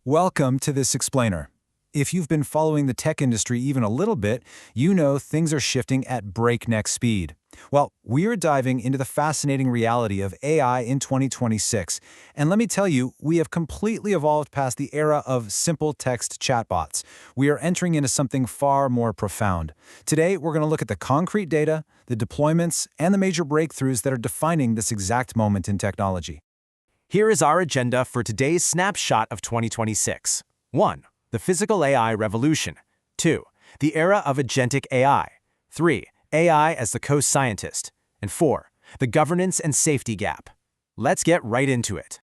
Welcome to this explainer. If you've been following the tech industry even a little bit, you know things are shifting at breakneck speed. Well, we're diving into the fascinating reality of AI in 2026. And let me tell you, we have completely evolved past the era of simple text chatbots. We are entering into something far more profound. Today, we're going to look at the concrete data, the deployments, and the major breakthroughs that are defining this exact moment in technology. Here is our agenda for today's snapshot of 2026. 1. The physical AI revolution. 2. The era of agentic AI. 3. AI as the co-scientist. And 4. The governance and safety gap. Let's get right into it.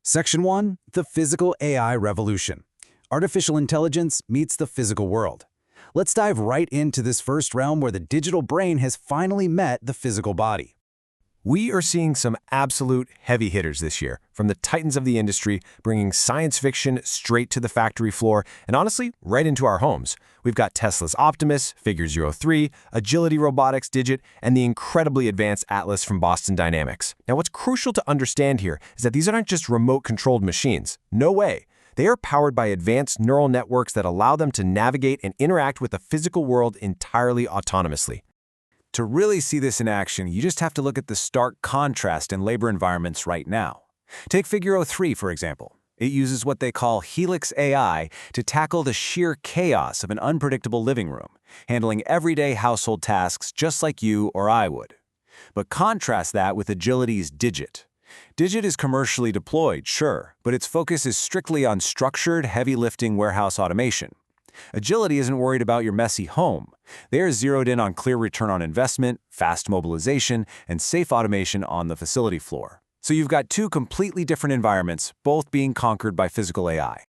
Section 1. The physical AI revolution. Artificial intelligence meets the physical world. Let's dive right into this first realm where the digital brain has finally met the physical body. We are seeing some absolute heavy hitters this year, from the titans of the industry, bringing science fiction straight to the factory floor, and honestly, right into our homes. We've got Tesla's Optimus, Figure 03, Agility Robotics Digit, and the incredibly advanced Atlas from Boston Dynamics. Now, what's crucial to understand here is that these aren't just remote-controlled machines. No way. They are powered by advanced neural networks that allow them to navigate and interact with the physical world entirely autonomously. To really see this in action, you just have to look at the stark contrast in labor environments right now. Take Figure 03, for example. It uses what they call Helix AI to tackle the sheer chaos of an unpredictable living room, handling everyday household tasks just like you or I would. But contrast that with Agility's Digit. Digit is commercially deployed, sure, but its focus is strictly on structured, heavy-lifting warehouse automation. Agility isn't worried about your messy home. They are zeroed in on clear return on investment, fast mobilization, and safe automation on the facility floor. So you've got two completely different environments, both being conquered by physical AI.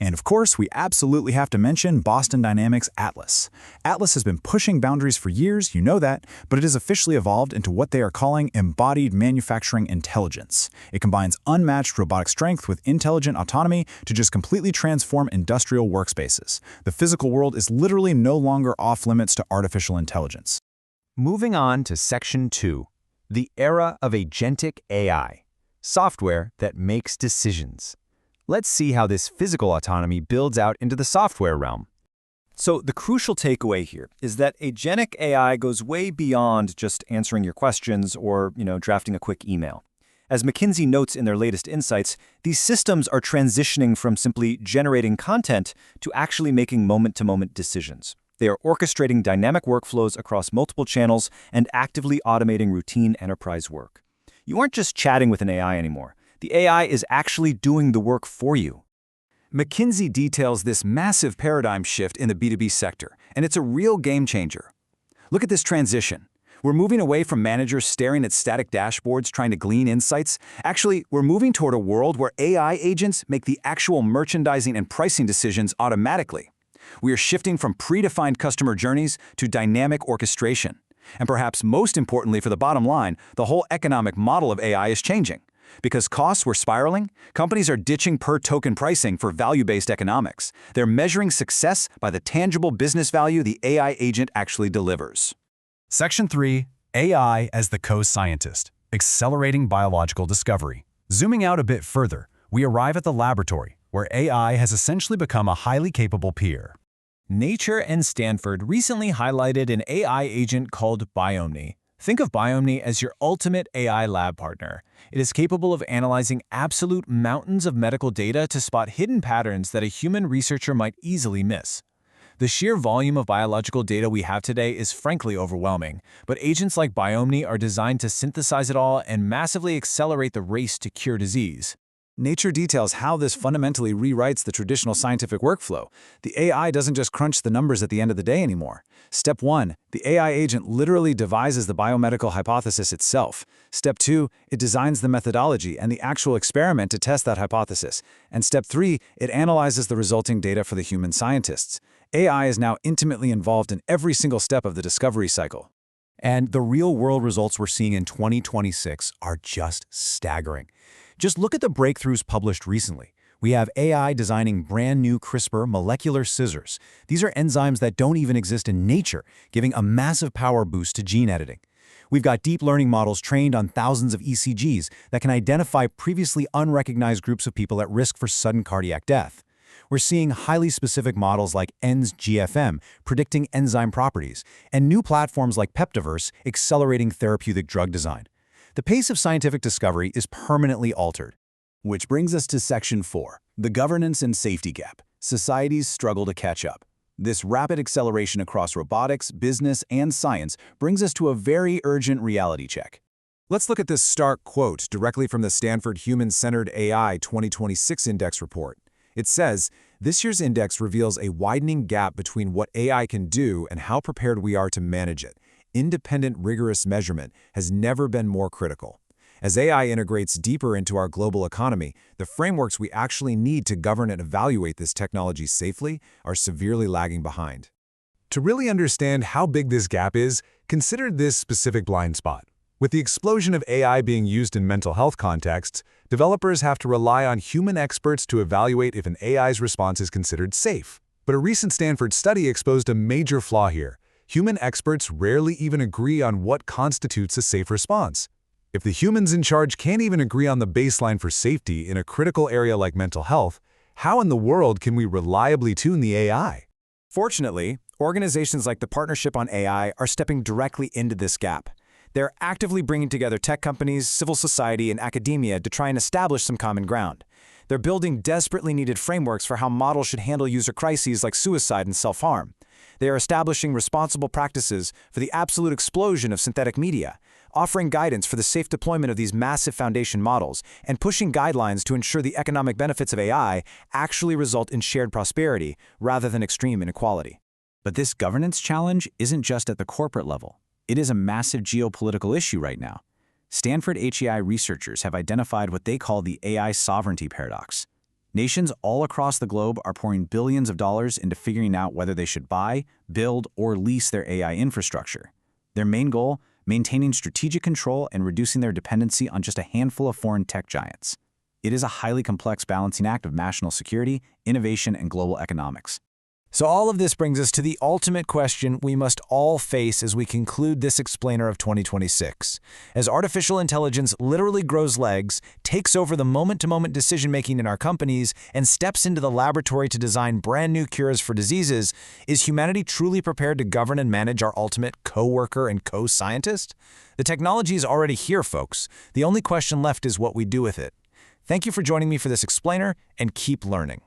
And of course, we absolutely have to mention Boston Dynamics Atlas. Atlas has been pushing boundaries for years, you know that, but it has officially evolved into what they are calling embodied manufacturing intelligence. It combines unmatched robotic strength with intelligent autonomy to just completely transform industrial workspaces. The physical world is literally no longer off-limits to artificial intelligence. Moving on to Section 2. The era of agentic AI. Software that makes decisions. Let's see how this physical autonomy builds out into the software realm. So the crucial takeaway here is that agentic AI goes way beyond just answering your questions or, drafting a quick email. As McKinsey notes in their latest insights, these systems are transitioning from simply generating content to actually making moment-to-moment decisions. They are orchestrating dynamic workflows across multiple channels and actively automating routine enterprise work. You aren't just chatting with an AI anymore. The AI is actually doing the work for you. McKinsey details this massive paradigm shift in the B2B sector, and it's a real game changer. Look at this transition. We're moving away from managers staring at static dashboards trying to glean insights. Actually, we're moving toward a world where AI agents make the actual merchandising and pricing decisions automatically. We are shifting from predefined customer journeys to dynamic orchestration. And perhaps most importantly for the bottom line, the whole economic model of AI is changing. Because costs were spiraling, companies are ditching per-token pricing for value-based economics. They're measuring success by the tangible business value the AI agent actually delivers. Section 3. AI as the co-scientist. Accelerating biological discovery. Zooming out a bit further, we arrive at the laboratory, where AI has essentially become a highly capable peer. Nature and Stanford recently highlighted an AI agent called Biomni. Think of Biomni as your ultimate AI lab partner. It is capable of analyzing absolute mountains of medical data to spot hidden patterns that a human researcher might easily miss. The sheer volume of biological data we have today is frankly overwhelming, but agents like Biomni are designed to synthesize it all and massively accelerate the race to cure disease. Nature details how this fundamentally rewrites the traditional scientific workflow. The AI doesn't just crunch the numbers at the end of the day anymore. Step 1, the AI agent literally devises the biomedical hypothesis itself. Step 2, it designs the methodology and the actual experiment to test that hypothesis. And Step 3, it analyzes the resulting data for the human scientists. AI is now intimately involved in every single step of the discovery cycle. And the real-world results we're seeing in 2026 are just staggering. Just look at the breakthroughs published recently. We have AI designing brand new CRISPR molecular scissors. These are enzymes that don't even exist in nature, giving a massive power boost to gene editing. We've got deep learning models trained on thousands of ECGs that can identify previously unrecognized groups of people at risk for sudden cardiac death. We're seeing highly specific models like ENS-GFM predicting enzyme properties, and new platforms like Peptiverse accelerating therapeutic drug design. The pace of scientific discovery is permanently altered. Which brings us to Section 4, the governance and safety gap. Societies struggle to catch up. This rapid acceleration across robotics, business, and science brings us to a very urgent reality check. Let's look at this stark quote directly from the Stanford Human-Centered AI 2026 Index report. It says, "This year's index reveals a widening gap between what AI can do and how prepared we are to manage it. Independent, rigorous measurement has never been more critical." As AI integrates deeper into our global economy, the frameworks we actually need to govern and evaluate this technology safely are severely lagging behind. To really understand how big this gap is, consider this specific blind spot. With the explosion of AI being used in mental health contexts, developers have to rely on human experts to evaluate if an AI's response is considered safe. But a recent Stanford study exposed a major flaw here. Human experts rarely even agree on what constitutes a safe response. If the humans in charge can't even agree on the baseline for safety in a critical area like mental health, how in the world can we reliably tune the AI? Fortunately, organizations like the Partnership on AI are stepping directly into this gap. They're actively bringing together tech companies, civil society, and academia to try and establish some common ground. They're building desperately needed frameworks for how models should handle user crises like suicide and self-harm. They are establishing responsible practices for the absolute explosion of synthetic media, offering guidance for the safe deployment of these massive foundation models, and pushing guidelines to ensure the economic benefits of AI actually result in shared prosperity rather than extreme inequality. But this governance challenge isn't just at the corporate level. It is a massive geopolitical issue right now. Stanford HEI researchers have identified what they call the AI sovereignty paradox. Nations all across the globe are pouring billions of dollars into figuring out whether they should buy, build, or lease their AI infrastructure. Their main goal? Maintaining strategic control and reducing their dependency on just a handful of foreign tech giants. It is a highly complex balancing act of national security, innovation, and global economics. So all of this brings us to the ultimate question we must all face as we conclude this explainer of 2026. As artificial intelligence literally grows legs, takes over the moment-to-moment decision-making in our companies, and steps into the laboratory to design brand new cures for diseases, is humanity truly prepared to govern and manage our ultimate co-worker and co-scientist? The technology is already here, folks. The only question left is what we do with it. Thank you for joining me for this explainer, and keep learning.